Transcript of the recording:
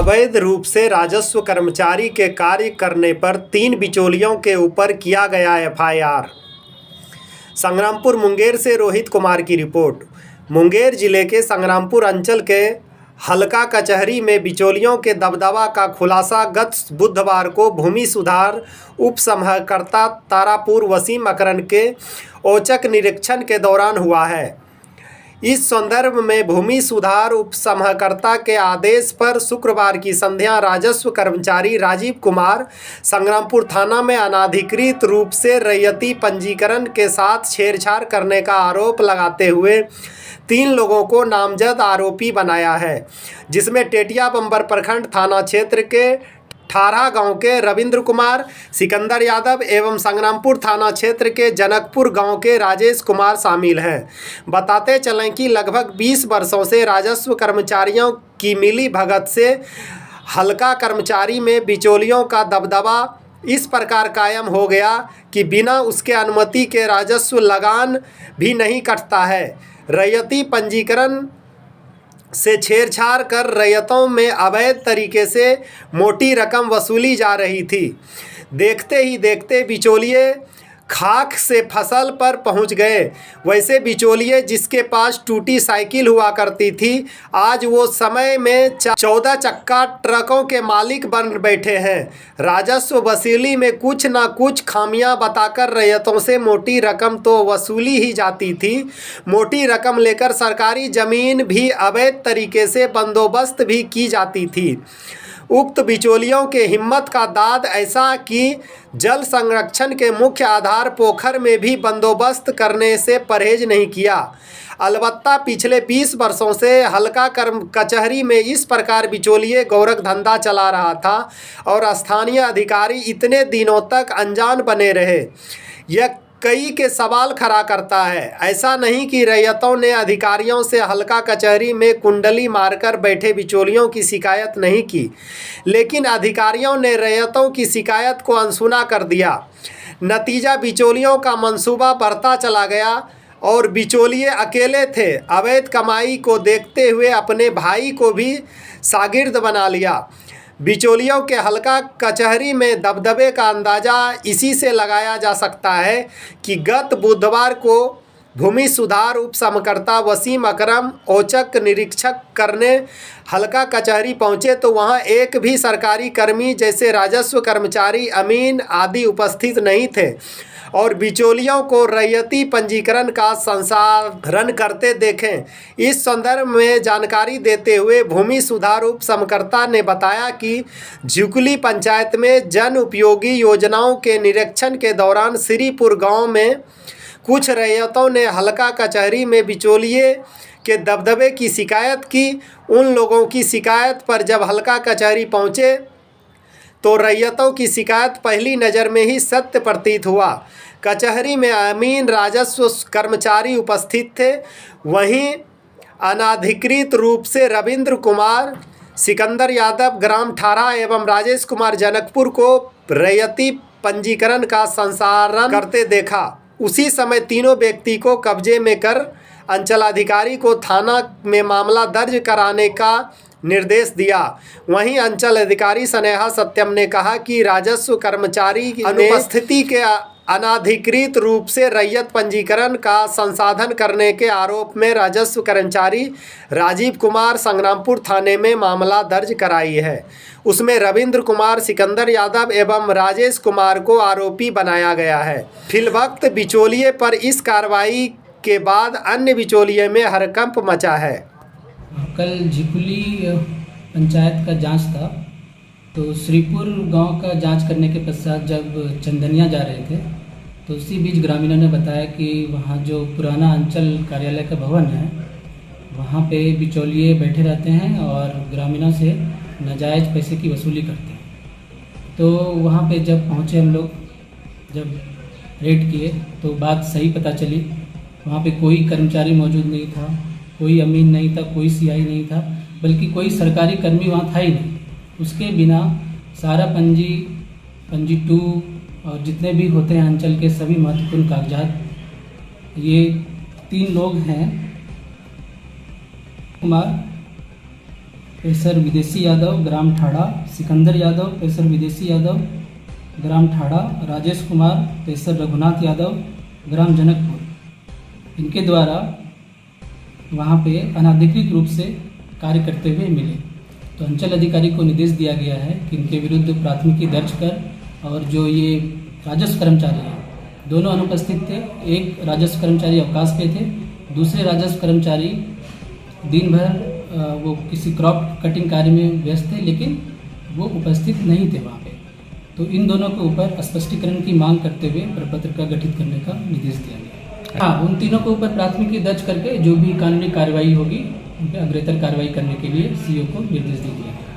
अवैध रूप से राजस्व कर्मचारी के कार्य करने पर 3 बिचौलियों के ऊपर किया गया एफआईआर। संग्रामपुर मुंगेर से रोहित कुमार की रिपोर्ट। मुंगेर जिले के संग्रामपुर अंचल के हलका कचहरी में बिचौलियों के दबदबा का खुलासा गत बुधवार को भूमि सुधार उप समहर्ता तारापुर वसीम अकरम के औचक निरीक्षण के दौरान हुआ है। इस संदर्भ में भूमि सुधार उप समहर्ता के आदेश पर शुक्रवार की संध्या राजस्व कर्मचारी राजीव कुमार संग्रामपुर थाना में अनाधिकृत रूप से रैयती पंजीकरण के साथ छेड़छाड़ करने का आरोप लगाते हुए 3 लोगों को नामजद आरोपी बनाया है, जिसमें टेटिया बंबर प्रखंड थाना क्षेत्र के ठारा गांव के रविंद्र कुमार, सिकंदर यादव एवं संग्रामपुर थाना क्षेत्र के जनकपुर गांव के राजेश कुमार शामिल हैं। बताते चलें कि लगभग 20 वर्षों से राजस्व कर्मचारियों की मिली भगत से हलका कर्मचारी में बिचौलियों का दबदबा इस प्रकार कायम हो गया कि बिना उसके अनुमति के राजस्व लगान भी नहीं कटता है। रैयती पंजीकरण से छेड़छाड़ कर रैयतों में अवैध तरीके से मोटी रकम वसूली जा रही थी। देखते ही देखते बिचौलिए खाक से फसल पर पहुंच गए। वैसे बिचौलिए जिसके पास टूटी साइकिल हुआ करती थी, आज वो समय में 14 चक्का ट्रकों के मालिक बन बैठे हैं। राजस्व वसूली में कुछ ना कुछ खामियां बताकर रैयतों से मोटी रकम तो वसूली ही जाती थी, मोटी रकम लेकर सरकारी ज़मीन भी अवैध तरीके से बंदोबस्त भी की जाती थी। उक्त बिचौलियों के हिम्मत का दाद ऐसा कि जल संरक्षण के मुख्य आधार पोखर में भी बंदोबस्त करने से परहेज नहीं किया। अलबत्ता पिछले 20 वर्षों से हलका कचहरी में इस प्रकार बिचौलिए गोरख धंधा चला रहा था और स्थानीय अधिकारी इतने दिनों तक अनजान बने रहे। यह कई के सवाल खड़ा करता है। ऐसा नहीं कि रैयतों ने अधिकारियों से हलका कचहरी में कुंडली मारकर बैठे बिचौलियों की शिकायत नहीं की, लेकिन अधिकारियों ने रैयतों की शिकायत को अनसुना कर दिया। नतीजा बिचौलियों का मंसूबा बढ़ता चला गया और बिचौलिए अकेले थे। अवैध कमाई को देखते हुए अपने भाई को भी शागिर्द बना लिया। बिचौलियों के हलका कचहरी में दबदबे का अंदाज़ा इसी से लगाया जा सकता है कि गत बुधवार को भूमि सुधार उप समहर्ता वसीम अकरम औचक निरीक्षक करने हलका कचहरी पहुंचे तो वहां एक भी सरकारी कर्मी जैसे राजस्व कर्मचारी, अमीन आदि उपस्थित नहीं थे और बिचौलियों को रैयती पंजीकरण का संसाधन करते देखें। इस संदर्भ में जानकारी देते हुए भूमि सुधार उप समहर्ता ने बताया कि झुकली पंचायत में जन उपयोगी योजनाओं के निरीक्षण के दौरान श्रीपुर गांव में कुछ रैयतों ने हलका कचहरी में बिचौलिए के दबदबे की शिकायत की। उन लोगों की शिकायत पर जब हलका कचहरी पहुंचे तो रैयतों की शिकायत पहली नज़र में ही सत्य प्रतीत हुआ। कचहरी में अमीन राजस्व कर्मचारी उपस्थित थे, वहीं अनाधिकृत रूप से रविंद्र कुमार, सिकंदर यादव ग्राम ठारा एवं राजेश कुमार जनकपुर को रैयती पंजीकरण का संचालन करते देखा। उसी समय तीनों व्यक्ति को कब्जे में कर अंचलाधिकारी को थाना में मामला दर्ज कराने का निर्देश दिया। वहीं अंचल अधिकारी स्नेहा सत्यम ने कहा कि राजस्व कर्मचारी की अनुपस्थिति के अनाधिकृत रूप से रैयत पंजीकरण का संसाधन करने के आरोप में राजस्व कर्मचारी राजीव कुमार संग्रामपुर थाने में मामला दर्ज कराई है। उसमें रविंद्र कुमार, सिकंदर यादव एवं राजेश कुमार को आरोपी बनाया गया है। फिलवक्त बिचौलिए पर इस कार्रवाई के बाद अन्य बिचौलिए में हड़कंप मचा है। कल झिकुली पंचायत का जांच था, तो श्रीपुर गांव का जांच करने के पश्चात जब चंदनिया जा रहे थे तो उसी बीच ग्रामीणों ने बताया कि वहां जो पुराना अंचल कार्यालय का भवन है वहां पे बिचौलिए बैठे रहते हैं और ग्रामीणों से नाजायज़ पैसे की वसूली करते हैं। तो वहां पे जब पहुंचे हम लोग, जब रेड किए तो बात सही पता चली। वहां पे कोई कर्मचारी मौजूद नहीं था, कोई अमीन नहीं था, कोई सीआई नहीं था, बल्कि कोई सरकारी कर्मी वहाँ था ही नहीं। उसके बिना सारा पंजी 2 और जितने भी होते हैं अंचल के सभी महत्वपूर्ण कागजात, ये 3 लोग हैं कुमार, पेसर विदेशी यादव ग्राम ठाड़ा, सिकंदर यादव पेसर विदेशी यादव ग्राम ठाड़ा, राजेश कुमार पेसर रघुनाथ यादव ग्राम जनकपुर, इनके द्वारा वहाँ पे अनाधिकृत रूप से कार्य करते हुए मिले। तो अंचल अधिकारी को निर्देश दिया गया है कि इनके विरुद्ध प्राथमिकी दर्ज कर, और जो ये राजस्व कर्मचारी हैं दोनों अनुपस्थित थे। एक राजस्व कर्मचारी अवकाश पे थे, दूसरे राजस्व कर्मचारी दिन भर वो किसी क्रॉप कटिंग कार्य में व्यस्त थे, लेकिन वो उपस्थित नहीं थे वहाँ पे। तो इन दोनों के ऊपर स्पष्टीकरण की मांग करते हुए प्रपत्र का गठित करने का निर्देश दिया गया। हाँ, उन तीनों के ऊपर प्राथमिकी दर्ज करके जो भी कानूनी कार्रवाई होगी उन पर अग्रेतर कार्रवाई करने के लिए सीओ को निर्देश दे दिया गया।